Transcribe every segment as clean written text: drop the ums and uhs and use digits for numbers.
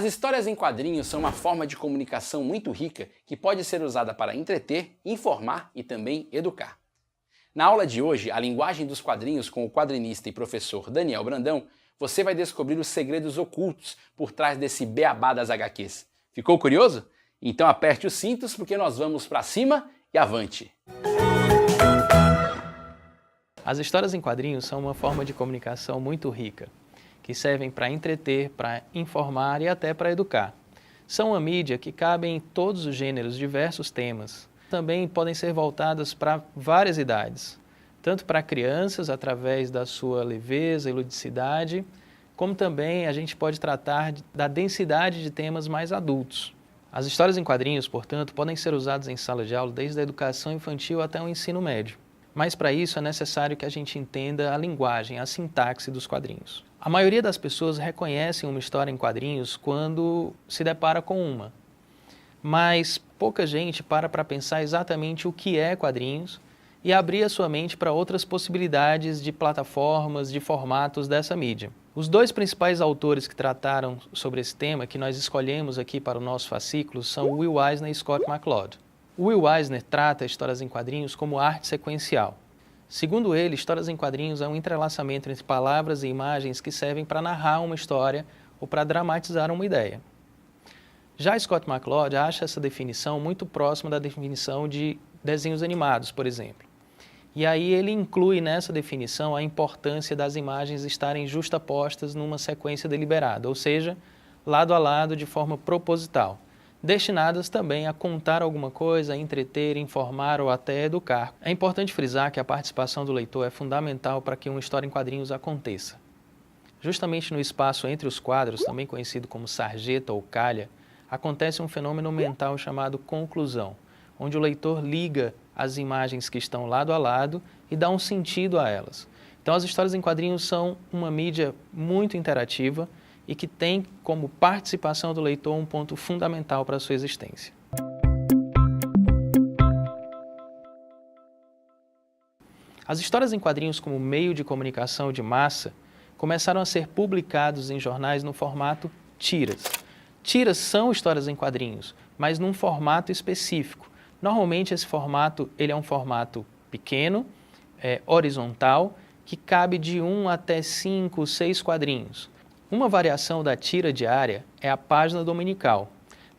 As histórias em quadrinhos são uma forma de comunicação muito rica que pode ser usada para entreter, informar e também educar. Na aula de hoje, A Linguagem dos Quadrinhos, com o quadrinista e professor Daniel Brandão, você vai descobrir os segredos ocultos por trás desse beabá das HQs. Ficou curioso? Então aperte os cintos porque nós vamos para cima e avante! As histórias em quadrinhos são uma forma de comunicação muito rica, que servem para entreter, para informar e até para educar. São uma mídia que cabe em todos os gêneros, diversos temas. Também podem ser voltadas para várias idades, tanto para crianças, através da sua leveza e ludicidade, como também a gente pode tratar da densidade de temas mais adultos. As histórias em quadrinhos, portanto, podem ser usadas em sala de aula desde a educação infantil até o ensino médio. Mas para isso é necessário que a gente entenda a linguagem, a sintaxe dos quadrinhos. A maioria das pessoas reconhecem uma história em quadrinhos quando se depara com uma. Mas pouca gente para pensar exatamente o que é quadrinhos e abrir a sua mente para outras possibilidades de plataformas, de formatos dessa mídia. Os dois principais autores que trataram sobre esse tema, que nós escolhemos aqui para o nosso fascículo, são Will Eisner e Scott McCloud. Will Eisner trata histórias em quadrinhos como arte sequencial. Segundo ele, histórias em quadrinhos é um entrelaçamento entre palavras e imagens que servem para narrar uma história ou para dramatizar uma ideia. Já Scott McCloud acha essa definição muito próxima da definição de desenhos animados, por exemplo. E aí ele inclui nessa definição a importância das imagens estarem justapostas numa sequência deliberada, ou seja, lado a lado de forma proposital, destinadas também a contar alguma coisa, a entreter, informar ou até educar. É importante frisar que a participação do leitor é fundamental para que uma história em quadrinhos aconteça. Justamente no espaço entre os quadros, também conhecido como sarjeta ou calha, acontece um fenômeno mental chamado conclusão, onde o leitor liga as imagens que estão lado a lado e dá um sentido a elas. Então as histórias em quadrinhos são uma mídia muito interativa e que tem como participação do leitor um ponto fundamental para a sua existência. As histórias em quadrinhos como meio de comunicação de massa começaram a ser publicados em jornais no formato tiras. Tiras são histórias em quadrinhos, mas num formato específico. Normalmente esse formato ele é um formato pequeno, horizontal, que cabe de 1 até 5, 6 quadrinhos. Uma variação da tira diária é a página dominical.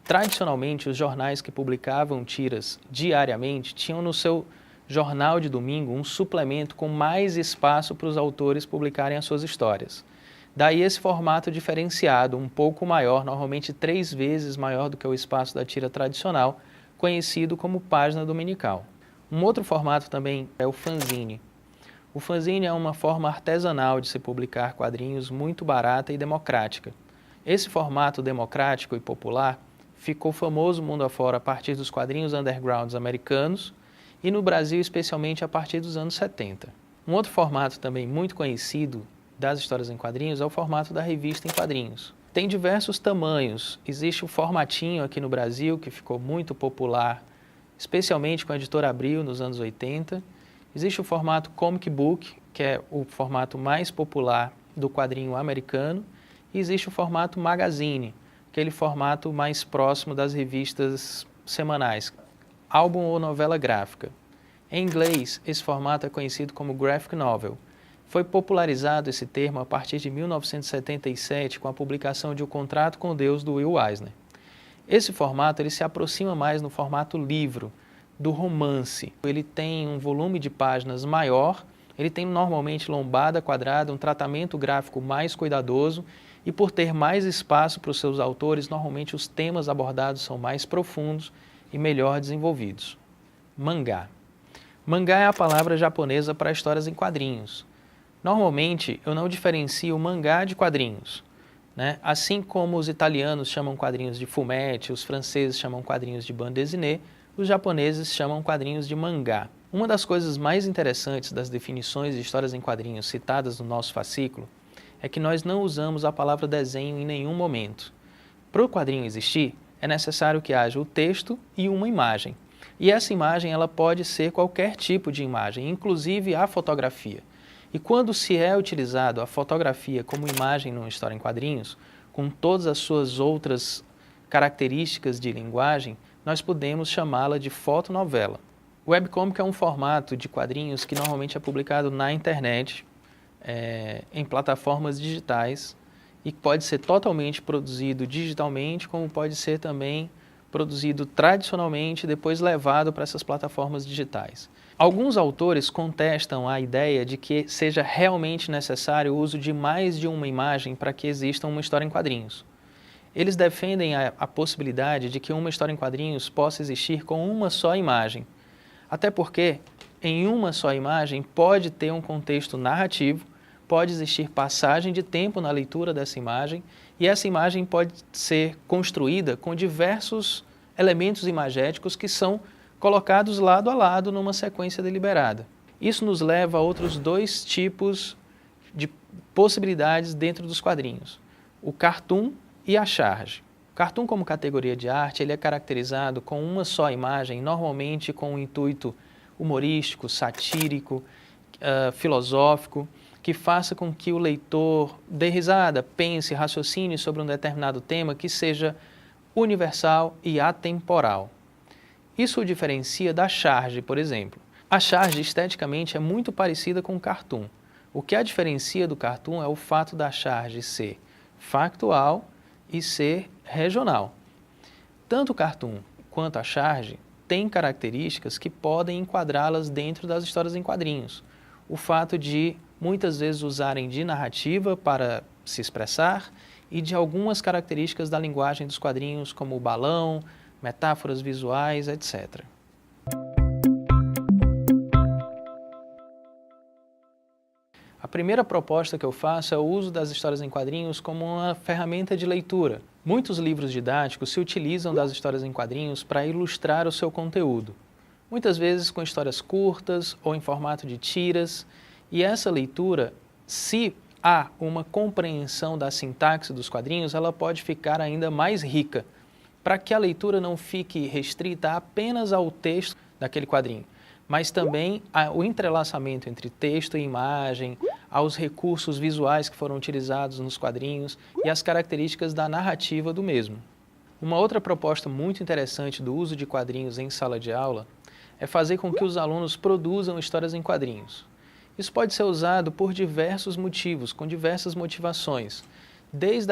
Tradicionalmente, os jornais que publicavam tiras diariamente tinham no seu jornal de domingo um suplemento com mais espaço para os autores publicarem as suas histórias. Daí esse formato diferenciado, um pouco maior, normalmente 3 vezes maior do que o espaço da tira tradicional, conhecido como página dominical. Um outro formato também é o fanzine. O fanzine é uma forma artesanal de se publicar quadrinhos muito barata e democrática. Esse formato democrático e popular ficou famoso mundo afora a partir dos quadrinhos undergrounds americanos e no Brasil especialmente a partir dos anos 70. Um outro formato também muito conhecido das histórias em quadrinhos é o formato da revista em quadrinhos. Tem diversos tamanhos. Existe o formatinho aqui no Brasil que ficou muito popular, especialmente com a editora Abril nos anos 80. Existe o formato comic book, que é o formato mais popular do quadrinho americano, e existe o formato magazine, aquele formato mais próximo das revistas semanais, álbum ou novela gráfica. Em inglês, esse formato é conhecido como graphic novel. Foi popularizado esse termo a partir de 1977 com a publicação de O Contrato com Deus, do Will Eisner. Esse formato ele se aproxima mais no formato livro, do romance. Ele tem um volume de páginas maior, ele tem normalmente lombada quadrada, um tratamento gráfico mais cuidadoso e por ter mais espaço para os seus autores, normalmente os temas abordados são mais profundos e melhor desenvolvidos. Mangá. Mangá é a palavra japonesa para histórias em quadrinhos. Normalmente eu não diferencio mangá de quadrinhos, né? Assim como os italianos chamam quadrinhos de fumetti, os franceses chamam quadrinhos de bande dessinée, os japoneses chamam quadrinhos de mangá. Uma das coisas mais interessantes das definições de histórias em quadrinhos citadas no nosso fascículo é que nós não usamos a palavra desenho em nenhum momento. Para o quadrinho existir, é necessário que haja o texto e uma imagem. E essa imagem ela pode ser qualquer tipo de imagem, inclusive a fotografia. E quando se é utilizado a fotografia como imagem numa história em quadrinhos, com todas as suas outras características de linguagem, nós podemos chamá-la de fotonovela. O webcomic é um formato de quadrinhos que normalmente é publicado na internet, em plataformas digitais, e pode ser totalmente produzido digitalmente, como pode ser também produzido tradicionalmente e depois levado para essas plataformas digitais. Alguns autores contestam a ideia de que seja realmente necessário o uso de mais de uma imagem para que exista uma história em quadrinhos. Eles defendem a possibilidade de que uma história em quadrinhos possa existir com uma só imagem, até porque em uma só imagem pode ter um contexto narrativo, pode existir passagem de tempo na leitura dessa imagem, e essa imagem pode ser construída com diversos elementos imagéticos que são colocados lado a lado numa sequência deliberada. Isso nos leva a outros dois tipos de possibilidades dentro dos quadrinhos: o cartoon e a charge. O cartoon, como categoria de arte, ele é caracterizado com uma só imagem, normalmente com um intuito humorístico, satírico, filosófico, que faça com que o leitor dê risada, pense, raciocine sobre um determinado tema que seja universal e atemporal. Isso o diferencia da charge, por exemplo. A charge, esteticamente, é muito parecida com o cartoon. O que a diferencia do cartoon é o fato da charge ser factual e ser regional. Tanto o cartoon quanto a charge têm características que podem enquadrá-las dentro das histórias em quadrinhos. O fato de muitas vezes usarem de narrativa para se expressar e de algumas características da linguagem dos quadrinhos, como o balão, metáforas visuais, etc. A primeira proposta que eu faço é o uso das histórias em quadrinhos como uma ferramenta de leitura. Muitos livros didáticos se utilizam das histórias em quadrinhos para ilustrar o seu conteúdo, muitas vezes com histórias curtas ou em formato de tiras, e essa leitura, se há uma compreensão da sintaxe dos quadrinhos, ela pode ficar ainda mais rica, para que a leitura não fique restrita apenas ao texto daquele quadrinho, mas também ao entrelaçamento entre texto e imagem, aos recursos visuais que foram utilizados nos quadrinhos e às características da narrativa do mesmo. Uma outra proposta muito interessante do uso de quadrinhos em sala de aula é fazer com que os alunos produzam histórias em quadrinhos. Isso pode ser usado por diversos motivos, com diversas motivações. Desde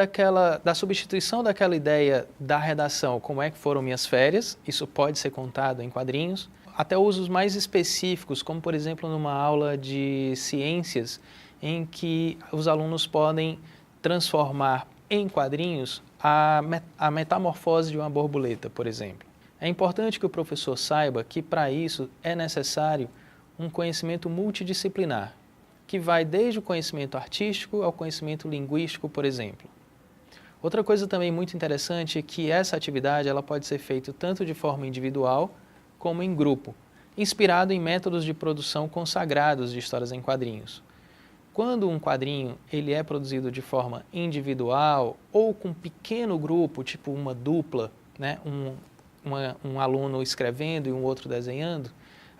da substituição daquela ideia da redação, como é que foram minhas férias, isso pode ser contado em quadrinhos, até usos mais específicos, como por exemplo numa aula de ciências, em que os alunos podem transformar em quadrinhos a metamorfose de uma borboleta, por exemplo. É importante que o professor saiba que para isso é necessário um conhecimento multidisciplinar, que vai desde o conhecimento artístico ao conhecimento linguístico, por exemplo. Outra coisa também muito interessante é que essa atividade ela pode ser feita tanto de forma individual como em grupo, inspirado em métodos de produção consagrados de histórias em quadrinhos. Quando um quadrinho ele é produzido de forma individual ou com um pequeno grupo, tipo uma dupla, né, um aluno escrevendo e um outro desenhando,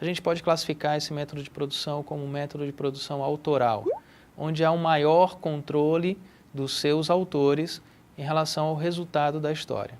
a gente pode classificar esse método de produção como um método de produção autoral, onde há um maior controle dos seus autores em relação ao resultado da história.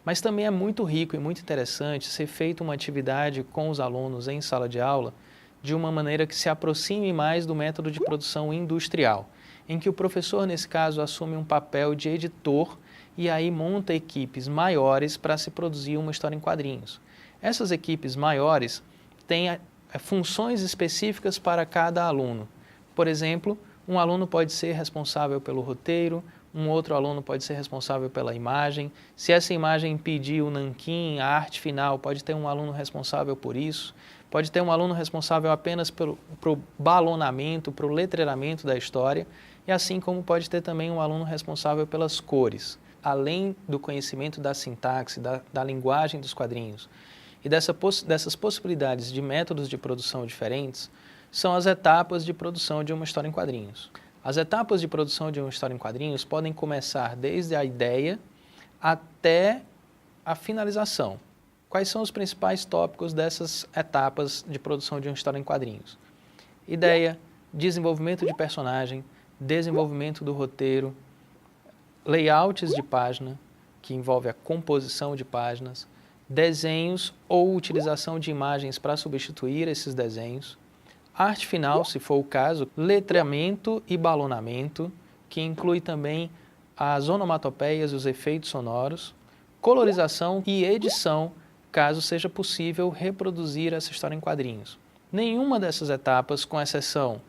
Mas também é muito rico e muito interessante ser feita uma atividade com os alunos em sala de aula de uma maneira que se aproxime mais do método de produção industrial, em que o professor, nesse caso, assume um papel de editor e aí monta equipes maiores para se produzir uma história em quadrinhos. Essas equipes maiores têm funções específicas para cada aluno. Por exemplo, um aluno pode ser responsável pelo roteiro, um outro aluno pode ser responsável pela imagem. Se essa imagem pedir o nanquim, a arte final, pode ter um aluno responsável por isso. Pode ter um aluno responsável apenas pelo balonamento, para o letreiramento da história, e assim como pode ter também um aluno responsável pelas cores. Além do conhecimento da sintaxe, da linguagem dos quadrinhos e dessas possibilidades de métodos de produção diferentes, são as etapas de produção de uma história em quadrinhos. As etapas de produção de uma história em quadrinhos podem começar desde a ideia até a finalização. Quais são os principais tópicos dessas etapas de produção de uma história em quadrinhos? Ideia, desenvolvimento de personagem, desenvolvimento do roteiro, layouts de página, que envolve a composição de páginas, desenhos ou utilização de imagens para substituir esses desenhos, arte final, se for o caso, letramento e balonamento, que inclui também as onomatopeias e os efeitos sonoros, colorização e edição, caso seja possível reproduzir essa história em quadrinhos. Nenhuma dessas etapas, com exceção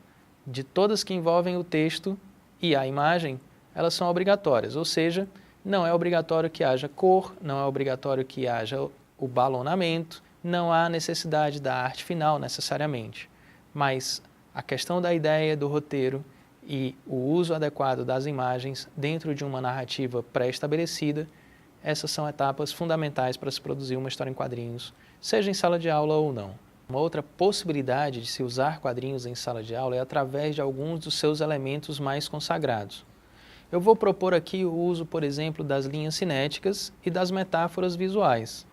de todas que envolvem o texto e a imagem, elas são obrigatórias, ou seja, não é obrigatório que haja cor, não é obrigatório que haja o balonamento, não há necessidade da arte final necessariamente. Mas a questão da ideia, do roteiro e o uso adequado das imagens dentro de uma narrativa pré-estabelecida, essas são etapas fundamentais para se produzir uma história em quadrinhos, seja em sala de aula ou não. Uma outra possibilidade de se usar quadrinhos em sala de aula é através de alguns dos seus elementos mais consagrados. Eu vou propor aqui o uso, por exemplo, das linhas cinéticas e das metáforas visuais.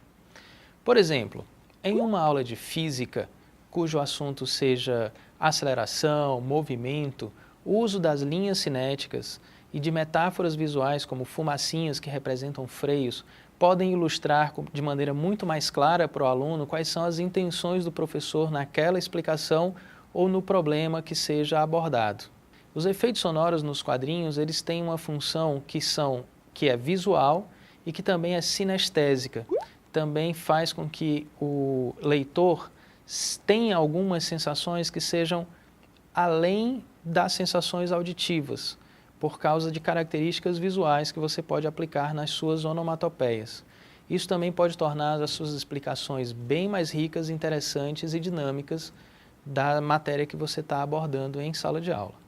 Por exemplo, em uma aula de física, cujo assunto seja aceleração, movimento, o uso das linhas cinéticas e de metáforas visuais como fumacinhas que representam freios podem ilustrar de maneira muito mais clara para o aluno quais são as intenções do professor naquela explicação ou no problema que seja abordado. Os efeitos sonoros nos quadrinhos, eles têm uma função que é visual e que também é sinestésica. Também faz com que o leitor tenha algumas sensações que sejam além das sensações auditivas, por causa de características visuais que você pode aplicar nas suas onomatopeias. Isso também pode tornar as suas explicações bem mais ricas, interessantes e dinâmicas da matéria que você está abordando em sala de aula.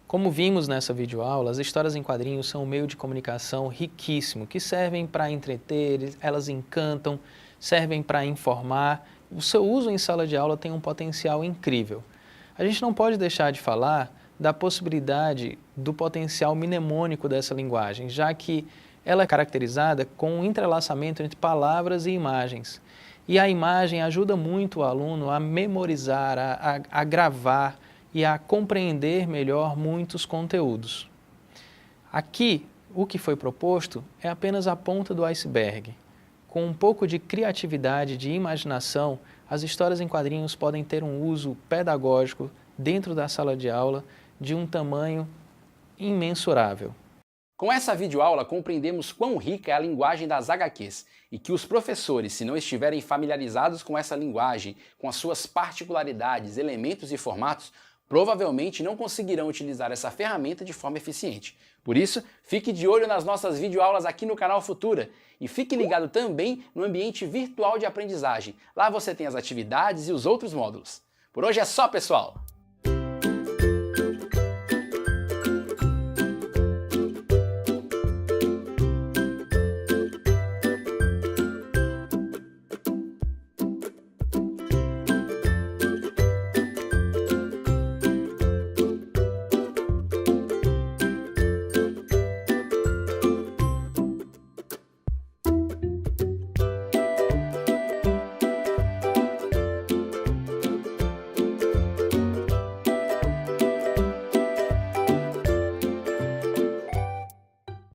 Como vimos nessa videoaula, as histórias em quadrinhos são um meio de comunicação riquíssimo, que servem para entreter, elas encantam, servem para informar. O seu uso em sala de aula tem um potencial incrível. A gente não pode deixar de falar da possibilidade do potencial mnemônico dessa linguagem, já que ela é caracterizada com um entrelaçamento entre palavras e imagens. E a imagem ajuda muito o aluno a memorizar, a gravar e a compreender melhor muitos conteúdos. Aqui, o que foi proposto é apenas a ponta do iceberg. Com um pouco de criatividade e de imaginação, as histórias em quadrinhos podem ter um uso pedagógico dentro da sala de aula de um tamanho imensurável. Com essa videoaula, compreendemos quão rica é a linguagem das HQs e que os professores, se não estiverem familiarizados com essa linguagem, com as suas particularidades, elementos e formatos, provavelmente não conseguirão utilizar essa ferramenta de forma eficiente. Por isso, fique de olho nas nossas videoaulas aqui no canal Futura e fique ligado também no ambiente virtual de aprendizagem. Lá você tem as atividades e os outros módulos. Por hoje é só, pessoal!